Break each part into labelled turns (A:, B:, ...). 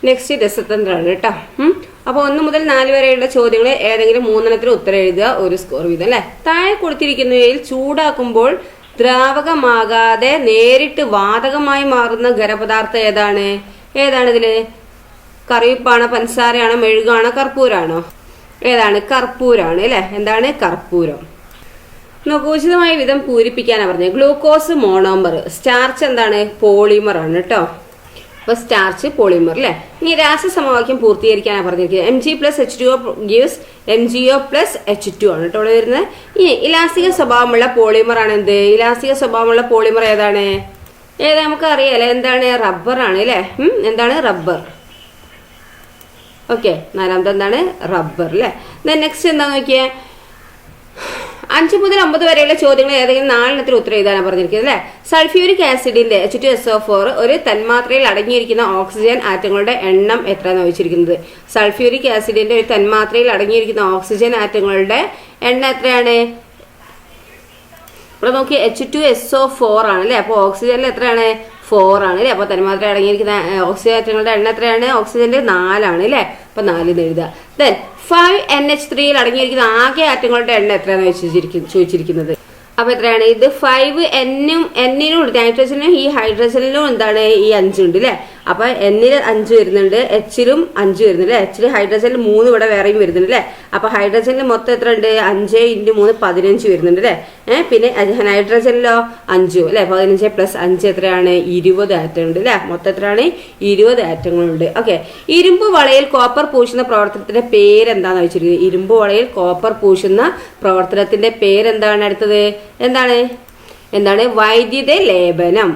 A: Next രസതന്ത്രമാണ് കേട്ടോ. അപ്പോൾ 1 മുതൽ 4 വരെയുള്ള ചോദ്യങ്ങൾ ഏതെങ്കിലും 3 ഉത്തരം എഴുതുക, ഒരു സ്കോർ വീതം അല്ലേ. താഴെ കൊടുത്തിരിക്കുന്നവയിൽ ചൂടാക്കുമ്പോൾ ദ്രാവകമാകാതെ നേരിട്ട് വാതകമായി മാറുന്ന ഖരപദാർത്ഥം ഏതാണ്? ഇതില് കറിവേപ്പാണോ, പഞ്ചസാരയാണോ, മെഴുകാണോ, കർപ്പൂരാണോ? ഏതാണ്? കർപ്പൂരാണ് അല്ലെ. എന്താണ്? കർപ്പൂരം. നോക്കൂ, ഉചിതമായ വിധം പൂരിപ്പിക്കാനാണ് പറഞ്ഞത്. ഗ്ലൂക്കോസ് മോണോമർ, സ്റ്റാർച്ച് എന്താണ്? പോളിമർ ആണ് കേട്ടോ. അപ്പൊ സ്റ്റാർച്ച് പോളിമർ അല്ലെ. ഇനി രാസസമവാക്യം പൂർത്തീകരിക്കാനാണ് പറഞ്ഞിരിക്കുന്നത്. Mg+H2O gives MgO+H2 ആണ് കേട്ടോ ഇവിടെ വരുന്നത്. ഇനി ഇലാസ്റ്റിക സ്വഭാവമുള്ള പോളിമർ ആണ് എന്ത്? ഇലാസ്റ്റിക സ്വഭാവമുള്ള പോളിമർ ഏതാണ്? നമുക്ക് അറിയാലേ, എന്താണ്? റബ്ബർ ആണ് അല്ലെ. എന്താണ്? റബ്ബർ. ഓക്കെ, 4ാമത്തെ എന്താണ്? റബ്ബർ അല്ലെ. നെക്സ്റ്റ് എന്താന്ന് നോക്കിയേ, 5 മുതൽ 9 വരെയുള്ള ചോദ്യങ്ങൾ ഏതെങ്കിലും 4 ഉത്തരം എഴുതാനാണ് പറഞ്ഞിരിക്കുന്നത് അല്ലെ. സൾഫ്യൂരിക് ആസിഡിന്റെ H2SO4 ഒരു തന്മാത്രയിൽ അടങ്ങിയിരിക്കുന്ന ഓക്സിജൻ ആറ്റങ്ങളുടെ എണ്ണം എത്രയാണെന്ന് ചോദിച്ചിരിക്കുന്നത്. സൾഫ്യൂരിക് ആസിഡിന്റെ ഒരു തന്മാത്രയിൽ അടങ്ങിയിരിക്കുന്ന ഓക്സിജൻ ആറ്റങ്ങളുടെ എണ്ണം എത്രയാണ്? ഇവിടെ നോക്കി, H2SO4 ആണ് അല്ലെ. അപ്പൊ ഓക്സിജനിൽ എത്രയാണ്? 4 ആണ് അല്ലെ. അപ്പൊ തന്മാത്ര അടങ്ങിയിരിക്കുന്ന ഓക്സിജൻ ആറ്റങ്ങളുടെ എണ്ണം എത്രയാണ്? ഓക്സിജന്റെ 4 ആണ് അല്ലെ. അപ്പൊ 4 എഴുതുക. ദെൻ 5NH3 അടങ്ങിയിരിക്കുന്ന ആകെ ആറ്റങ്ങളുടെ എണ്ണം എത്രയാണെന്ന് ചോദിച്ചിരിക്കുന്നത്. അപ്പൊ എത്രയാണ്? ഇത് 5N-നും N-നും ഉണ്ട്, നൈട്രജനും ഈ ഹൈഡ്രജനിലും എന്താണ്? ഈ 5 ഉണ്ട് അല്ലെ. അപ്പൊ N-ൽ 5 വരുന്നുണ്ട്, H-ലും 5 വരുന്നുണ്ട്. H-ൽ ഹൈഡ്രജനിൽ 3 ഇവിടെ വേറെയും വരുന്നുണ്ട് അല്ലെ. അപ്പൊ ഹൈഡ്രജനിൽ മൊത്തം എത്ര ഉണ്ട്? 5 × 3 15 വരുന്നുണ്ട് അല്ലെ. പിന്നെ നൈട്രജനിലോ 5 അല്ലെ. 15 + 5 എത്രയാണ്? 20 ആറ്റം ഉണ്ട് അല്ലെ. മൊത്തം എത്രയാണ്? 20 ആറ്റങ്ങളുണ്ട്. ഓക്കെ. ഇരുമ്പ് വളയിൽ കോപ്പർ പൂശുന്ന പ്രവർത്തനത്തിന്റെ പേരെന്താന്ന് വെച്ചിരിക്കുന്നത്? ഇരുമ്പ് വളയിൽ കോപ്പർ പൂശുന്ന പ്രവർത്തനത്തിന്റെ പേരെന്താണ്? അടുത്തത് എന്താണ്? വൈദ്യുത ലേപനം.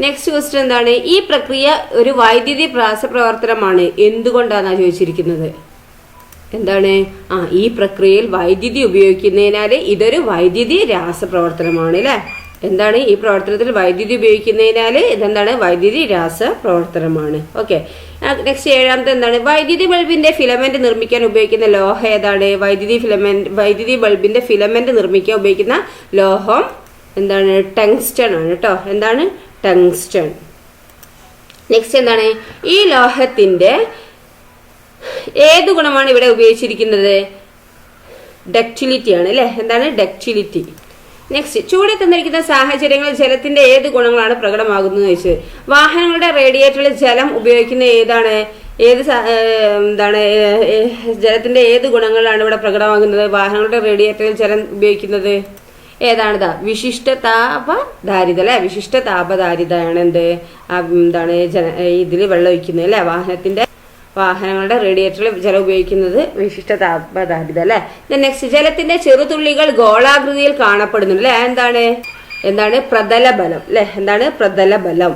A: നെക്സ്റ്റ് ക്വസ്റ്റ്യൻ എന്താണ്? ഈ പ്രക്രിയ ഒരു വൈദ്യുതി രാസപ്രവർത്തനമാണ്, എന്തുകൊണ്ടാണ് ചോദിച്ചിരിക്കുന്നത്. എന്താണ്? ഈ പ്രക്രിയയിൽ വൈദ്യുതി ഉപയോഗിക്കുന്നതിനാൽ ഇതൊരു വൈദ്യുതി രാസപ്രവർത്തനമാണ് അല്ലെ. എന്താണ്? ഈ പ്രവർത്തനത്തിൽ വൈദ്യുതി ഉപയോഗിക്കുന്നതിനാൽ ഇതെന്താണ്? വൈദ്യുതി രാസപ്രവർത്തനമാണ്. ഓക്കെ. നെക്സ്റ്റ് 7ാമത്തെ എന്താണ്? വൈദ്യുതി ബൾബിന്റെ ഫിലമെന്റ് നിർമ്മിക്കാൻ ഉപയോഗിക്കുന്ന ലോഹം ഏതാണ്? വൈദ്യുതി ബൾബിന്റെ ഫിലമെന്റ് നിർമ്മിക്കാൻ ഉപയോഗിക്കുന്ന ലോഹം എന്താണ്? ടങ്സ്റ്റൺ ആണ് കേട്ടോ. എന്താണ്? ടങ്സ്റ്റൺ. നെക്സ്റ്റ് എന്താണ്? ഈ ലോഹത്തിന്റെ ഏത് ഗുണമാണ് ഇവിടെ ഉപയോഗിച്ചിരിക്കുന്നത്? ഡക്റ്റിലിറ്റി ആണ് അല്ലെ. എന്താണ്? ഡക്റ്റിലിറ്റി. നെക്സ്റ്റ്, ചൂടിൽ തന്നിരിക്കുന്ന സാഹചര്യങ്ങളിൽ ജലത്തിന്റെ ഏത് ഗുണങ്ങളാണ് പ്രകടമാകുന്നത് ചോദിച്ചത്. വാഹനങ്ങളുടെ റേഡിയേറ്ററിൽ ജലം ഉപയോഗിക്കുന്ന ജലത്തിന്റെ ഏത് ഗുണങ്ങളാണ് ഇവിടെ പ്രകടമാകുന്നത്? വാഹനങ്ങളുടെ റേഡിയേറ്ററിൽ ജലം ഉപയോഗിക്കുന്നത് ഏതാണിതാ? വിശിഷ്ട താപധാരിത അല്ലെ. വിശിഷ്ട താപധാരിതയാണ് ഇതിൽ വെള്ളം ഒഴിക്കുന്നത് അല്ലെ. വാഹനങ്ങളുടെ റേഡിയേറ്ററിൽ ജലം ഉപയോഗിക്കുന്നത് വിശിഷ്ട താപധാരിത അല്ലെ. നെക്സ്റ്റ്, ജലത്തിന്റെ ചെറുതുള്ളികൾ ഗോളാകൃതിയിൽ കാണപ്പെടുന്നുണ്ട് അല്ലെ. എന്താണ്? പ്രതലബലം അല്ലെ. എന്താണ്? പ്രതലബലം.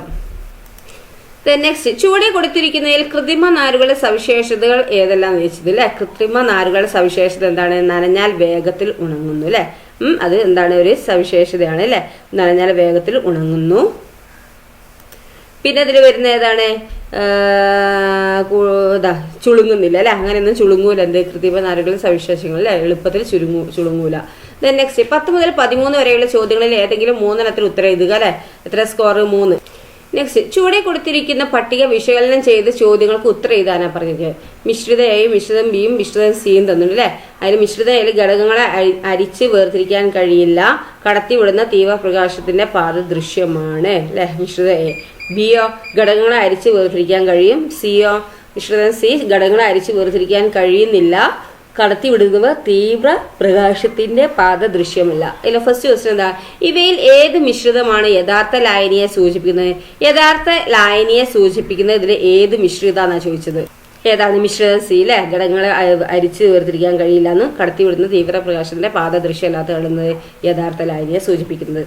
A: നെക്സ്റ്റ്, ചുവടെ കൊടുത്തിരിക്കുന്നതിൽ കൃത്രിമ നാരുകളുടെ സവിശേഷതകൾ ഏതെല്ലാം വെച്ചത് അല്ലെ. കൃത്രിമ നാരുകളുടെ സവിശേഷത എന്താണ്? നനഞ്ഞാൽ വേഗത്തിൽ ഉണങ്ങുന്നു അല്ലെ. അത് എന്താണ്? ഒരു സവിശേഷതയാണ് അല്ലെ. നനഞ്ഞാൽ വേഗത്തിൽ ഉണങ്ങുന്നു. പിന്നെ അതിൽ വരുന്ന ഏതാണ്? ചുളുങ്ങുന്നില്ല അല്ലെ. അങ്ങനെയൊന്നും ചുളുങ്ങൂല. എന്ത്? കൃത്രിമ നാരുകളുടെ സവിശേഷങ്ങൾ അല്ലെ. എളുപ്പത്തിൽ ചുളുങ്ങൂല. നെക്സ്റ്റ്, 10 മുതൽ 13 വരെയുള്ള ചോദ്യങ്ങളിൽ ഏതെങ്കിലും 3 ഉത്തരം എഴുതുക അല്ലെ. എത്ര സ്കോർ? 3. നെക്സ്റ്റ്, ചുവടെ കൊടുത്തിരിക്കുന്ന പട്ടിക വിശകലനം ചെയ്ത് ചോദ്യങ്ങൾക്ക് ഉത്തരം എഴുതാനാണ് പറഞ്ഞത്. മിശ്രിത എയും മിശ്രിതം ബിയും മിശ്രിതം സിയും തന്നിട്ടുണ്ട് അല്ലെ. അതിൽ മിശ്രിത എയിൽ ഘടകങ്ങളെ അരിച്ച് വേർതിരിക്കാൻ കഴിയില്ല, കടത്തിവിടുന്ന തീവ്രപ്രകാശത്തിന്റെ പാത ദൃശ്യമാണ് അല്ലെ. മിശ്രിത എ. ബിയോ ഘടകങ്ങളെ അരിച്ച് വേർതിരിക്കാൻ കഴിയും. സിയോ മിശ്രിതം സി ഘടകങ്ങളെ അരിച്ച് വേർതിരിക്കാൻ കഴിയുന്നില്ല, കടത്തിവിടുന്നവ തീവ്ര പ്രകാശത്തിന്റെ പാത ദൃശ്യമല്ല. ഇതിലെ ഫസ്റ്റ് ക്വസ്റ്റ്യൻ എന്താ? ഇവയിൽ ഏത് മിശ്രിതമാണ് യഥാർത്ഥ ലായനിയെ സൂചിപ്പിക്കുന്നത്? യഥാർത്ഥ ലായനിയെ സൂചിപ്പിക്കുന്നത് ഇതിൽ ഏത് മിശ്രിതമാണ് ചോദിച്ചത്. ഏതാണ്? മിശ്രിതം സി അല്ലെ. ഘടകങ്ങളെ അരിച്ച് വേർതിരിക്കാൻ കഴിയില്ല എന്ന്, കടത്തിവിടുന്ന തീവ്ര പ്രകാശത്തിന്റെ പാത ദൃശ്യമല്ലാത്ത കാണുന്നത് യഥാർത്ഥ ലായനിയെ സൂചിപ്പിക്കുന്നത്.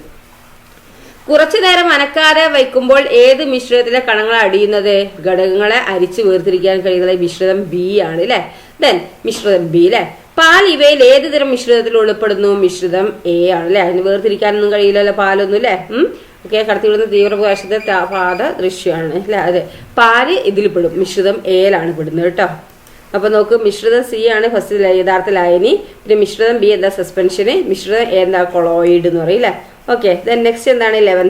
A: കുറച്ചു നേരം അനക്കാതെ വയ്ക്കുമ്പോൾ ഏത് മിശ്രിതത്തിലെ കണങ്ങൾ അടിയുന്നത്? ഘടകങ്ങളെ അരിച്ച് വേർതിരിക്കാൻ കഴിയുന്നത് മിശ്രിതം ബി ആണ് അല്ലെ. മിശ്രിതം ബി അല്ലെ. പാൽ ഇവയിൽ ഏത് തരം മിശ്രിതത്തിൽ ഉൾപ്പെടുന്നു? മിശ്രിതം എ ആണ് അല്ലെ. അതിന് വേർതിരിക്കാനൊന്നും കഴിയില്ലല്ലോ പാലൊന്നും അല്ലെ. ഓക്കെ. കടത്തിവിടുന്ന തീവ്രപ്രകാശത്തെ പാത ദൃശ്യമാണ് അല്ലെ. അതെ, പാല് ഇതിൽ പെടും. മിശ്രിതം എയിലാണ് പെടുന്നത് കേട്ടോ. അപ്പൊ നോക്ക്, മിശ്രിതം സി ആണ് ഫസ്റ്റ് യഥാർത്ഥ ലായനി. പിന്നെ മിശ്രിതം ബി എന്താ? സസ്പെൻഷന്. മിശ്രിതം എ എന്താ? കൊളോയിഡ് എന്ന് പറയില്ലേ. ഓക്കെ. നെക്സ്റ്റ് എന്താണ്? 11.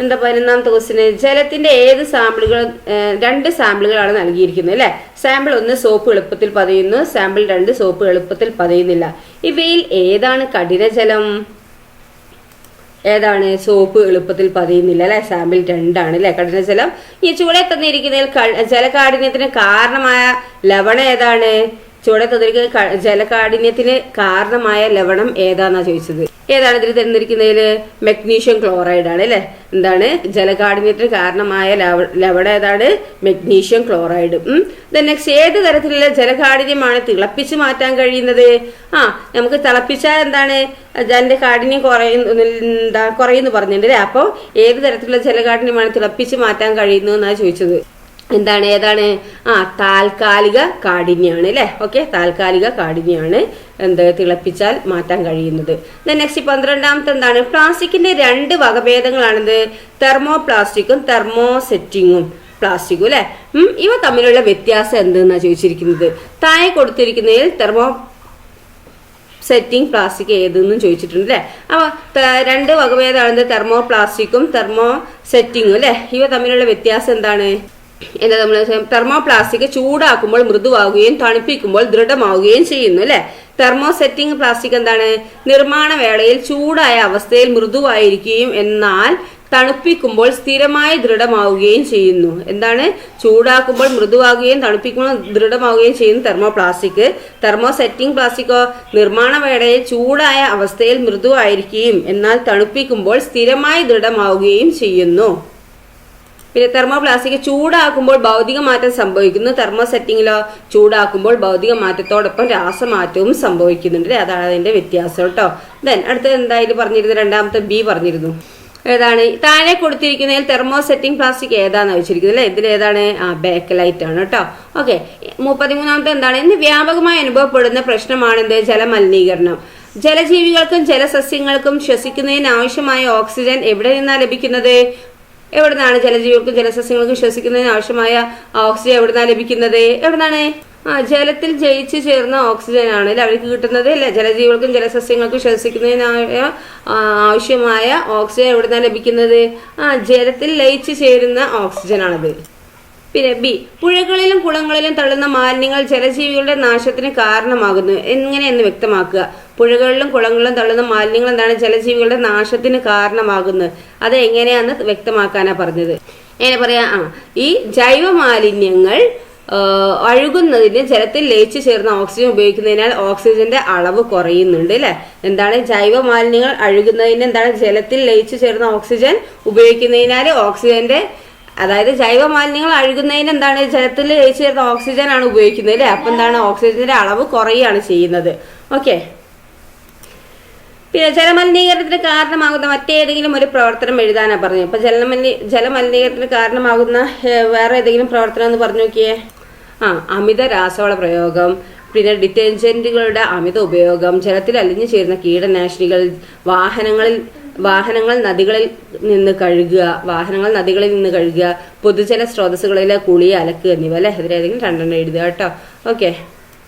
A: എന്താ 11ാമത്തെ ക്വസ്റ്റിന് ജലത്തിന്റെ ഏത് സാമ്പിളുകൾ 2 സാമ്പിളുകളാണ് നൽകിയിരിക്കുന്നത് അല്ലെ. സാമ്പിൾ 1 സോപ്പ് എളുപ്പത്തിൽ പതയുന്നു, സാമ്പിൾ 2 സോപ്പ് എളുപ്പത്തിൽ പതയുന്നില്ല. ഇവയിൽ ഏതാണ് കഠിനജലം? ഏതാണ്? സോപ്പ് എളുപ്പത്തിൽ പതയുന്നില്ല അല്ലെ. സാമ്പിൾ 2 ആണ് അല്ലെ കഠിനജലം. ഈ ചുവടെ തന്നിരിക്കുന്നതിൽ ജലകാഠിന്യത്തിന് കാരണമായ ലവണം ഏതാണ്? ചുവടെ തന്നിരിക്കുന്ന ജലകാഠിന്യത്തിന് കാരണമായ ലവണം ഏതാന്നാ ചോദിച്ചത്. ഏതാണ് ഇതിൽ തന്നിരിക്കുന്നതിൽ? മെഗ്നീഷ്യം ക്ലോറൈഡ് ആണ് അല്ലെ. എന്താണ് ജലകാഠിന്യത്തിന് കാരണമായ ലവണം ഏതാണ്? Magnesium chloride. നെക്സ്റ്റ് ഏത് തരത്തിലുള്ള ജലകാഠിന്യമാണ് തിളപ്പിച്ച് മാറ്റാൻ കഴിയുന്നത്? നമുക്ക് തിളപ്പിച്ചാൽ എന്താണ് അതിന്റെ കാഠിന്യം കുറയുന്നു പറഞ്ഞിട്ടുണ്ട് അല്ലെ. അപ്പോൾ ഏത് തരത്തിലുള്ള ജലകാഠിന്യമാണ് തിളപ്പിച്ച് മാറ്റാൻ കഴിയുന്നത് എന്നാണ് ചോദിച്ചത്. ഏതാണ്? താൽക്കാലിക കാഠിന്യാണ് അല്ലെ. ഓക്കെ, താൽക്കാലിക കാഠിന്യാണ് തിളപ്പിച്ചാൽ മാറ്റാൻ കഴിയുന്നത്. നെക്സ്റ്റ് 12ാമത്തെ എന്താണ്? പ്ലാസ്റ്റിക്കിന്റെ 2 വകഭേദങ്ങളാണിത്. തെർമോ പ്ലാസ്റ്റിക്കും തെർമോസെറ്റിങ്ങും പ്ലാസ്റ്റിക്കും അല്ലെ. ഇവ തമ്മിലുള്ള വ്യത്യാസം എന്തെന്നാ ചോദിച്ചിരിക്കുന്നത്. താഴെ കൊടുത്തിരിക്കുന്നതിൽ തെർമോ സെറ്റിംഗ് പ്ലാസ്റ്റിക് ഏതെന്നും ചോദിച്ചിട്ടുണ്ട് അല്ലെ. അപ്പൊ 2 വകഭേദമാണിത്, തെർമോ പ്ലാസ്റ്റിക്കും തെർമോ സെറ്റിങ്ങും അല്ലെ. ഇവ തമ്മിലുള്ള വ്യത്യാസം എന്താണ്? തെർമോ പ്ലാസ്റ്റിക് ചൂടാക്കുമ്പോൾ മൃദുവാകുകയും തണുപ്പിക്കുമ്പോൾ ദൃഢമാവുകയും ചെയ്യുന്നു അല്ലെ. തെർമോസെറ്റിംഗ് പ്ലാസ്റ്റിക് എന്താണ്? നിർമ്മാണ വേളയിൽ ചൂടായ അവസ്ഥയിൽ മൃദുവായിരിക്കുകയും എന്നാൽ തണുപ്പിക്കുമ്പോൾ സ്ഥിരമായി ദൃഢമാവുകയും ചെയ്യുന്നു. എന്താണ്? ചൂടാക്കുമ്പോൾ മൃദുവാകുകയും തണുപ്പിക്കുമ്പോൾ ദൃഢമാവുകയും ചെയ്യുന്നു തെർമോ പ്ലാസ്റ്റിക്. തെർമോസെറ്റിംഗ് പ്ലാസ്റ്റിക്കോ നിർമ്മാണ വേളയിൽ ചൂടായ അവസ്ഥയിൽ മൃദുവായിരിക്കുകയും എന്നാൽ തണുപ്പിക്കുമ്പോൾ സ്ഥിരമായി ദൃഢമാവുകയും ചെയ്യുന്നു. പിന്നെ തെർമോ പ്ലാസ്റ്റിക് ചൂടാക്കുമ്പോൾ ഭൗതിക മാറ്റം സംഭവിക്കുന്നു. തെർമോസെറ്റിങ്ങിലോ ചൂടാക്കുമ്പോൾ ഭൗതിക മാറ്റത്തോടൊപ്പം രാസമാറ്റവും സംഭവിക്കുന്നുണ്ട്. അതാണ് അതിന്റെ വ്യത്യാസം കേട്ടോ. അടുത്തത് എന്തായാലും പറഞ്ഞിരുന്നു, 2ാമത്തെ ബി പറഞ്ഞിരുന്നു. ഏതാണ്? താഴെ കൊടുത്തിരിക്കുന്നതിൽ തെർമോസെറ്റിംഗ് പ്ലാസ്റ്റിക് ഏതാന്ന് വെച്ചിരിക്കുന്നത് അല്ലെ. ഇതിൽ ഏതാണ്? ബേക്കലൈറ്റ് ആണ് കേട്ടോ. ഓക്കെ, 13ാമത്തെ എന്താണ്? ഇന്ന് വ്യാപകമായി അനുഭവപ്പെടുന്ന പ്രശ്നമാണെന്ത്? ജലമലിനീകരണം. ജലജീവികൾക്കും ജലസസ്യങ്ങൾക്കും ശ്വസിക്കുന്നതിന് ആവശ്യമായ ഓക്സിജൻ എവിടെ നിന്നാണ് ലഭിക്കുന്നത്? എവിടെ നിന്നാണ് ജലജീവികൾക്കും ജലസസ്യങ്ങൾക്കും ശ്വസിക്കുന്നതിന് ആവശ്യമായ ഓക്സിജൻ എവിടെ നിന്നാണ് ലഭിക്കുന്നത്? എവിടുന്നാണ്? ജലത്തിൽ ജയിച്ചു ചേർന്ന ഓക്സിജൻ ആണ് അല്ലെ അവർക്ക് കിട്ടുന്നത് അല്ലെ. ജലജീവികൾക്കും ജലസസ്യങ്ങൾക്കും ശ്വസിക്കുന്നതിന് ആവശ്യമായ ഓക്സിജൻ എവിടെ നിന്നാണ് ലഭിക്കുന്നത്? ജലത്തിൽ ലയിച്ചു ചേരുന്ന ഓക്സിജൻ ആണത്. പിന്നെ ബി, പുഴകളിലും കുളങ്ങളിലും തള്ളുന്ന മാലിന്യങ്ങൾ ജലജീവികളുടെ നാശത്തിന് കാരണമാകുന്നു. എങ്ങനെയെന്ന് വ്യക്തമാക്കുക. പുഴകളിലും കുളങ്ങളിലും തള്ളുന്ന മാലിന്യങ്ങൾ എന്താണ്? ജലജീവികളുടെ നാശത്തിന് കാരണമാകുന്നത്. അത് എങ്ങനെയാന്ന് വ്യക്തമാക്കാനാ പറഞ്ഞത്. എങ്ങനെ പറയാ? ഈ ജൈവ മാലിന്യങ്ങൾ അഴുകുന്നതിന് ജലത്തിൽ ലയിച്ചു ചേർന്ന ഓക്സിജൻ ഉപയോഗിക്കുന്നതിനാൽ ഓക്സിജന്റെ അളവ് കുറയുന്നുണ്ട് അല്ലെ. എന്താണ്? ജൈവ മാലിന്യങ്ങൾ അഴുകുന്നതിന് എന്താണ്? ജലത്തിൽ ലയിച്ചു ചേർന്ന ഓക്സിജൻ ഉപയോഗിക്കുന്നതിനാൽ ഓക്സിജന്റെ, അതായത് ജൈവ മാലിന്യങ്ങൾ അഴുകുന്നതിന് എന്താണ്? ജലത്തിൽ ലയിച്ചു ചേർന്ന ഓക്സിജൻ ആണ് ഉപയോഗിക്കുന്നത് അല്ലെ. അപ്പൊ എന്താണ്? ഓക്സിജന്റെ അളവ് കുറയുകയാണ് ചെയ്യുന്നത്. ഓക്കെ, പിന്നെ ജലമലിനീകരണത്തിന് കാരണമാകുന്ന മറ്റേതെങ്കിലും ഒരു പ്രവർത്തനം എഴുതാനാ പറഞ്ഞു. അപ്പൊ ജലമലിനീകരണത്തിന് കാരണമാകുന്ന വേറെ ഏതെങ്കിലും പ്രവർത്തനം എന്ന് പറഞ്ഞു നോക്കിയേ. അമിത രാസവള പ്രയോഗം, പിന്നെ ഡിറ്റർജന്റുകളുടെ അമിത ഉപയോഗം, ജലത്തിൽ അലിഞ്ഞു ചേരുന്ന കീടനാശിനികൾ, വാഹനങ്ങൾ നദികളിൽ നിന്ന് കഴുകുക, പൊതുജല സ്രോതസ്സുകളിലെ കുളി, അലക്ക് എന്നിവ അല്ലെ. ഇതിലേതെങ്കിലും 2 എഴുതുക കേട്ടോ. ഓക്കെ.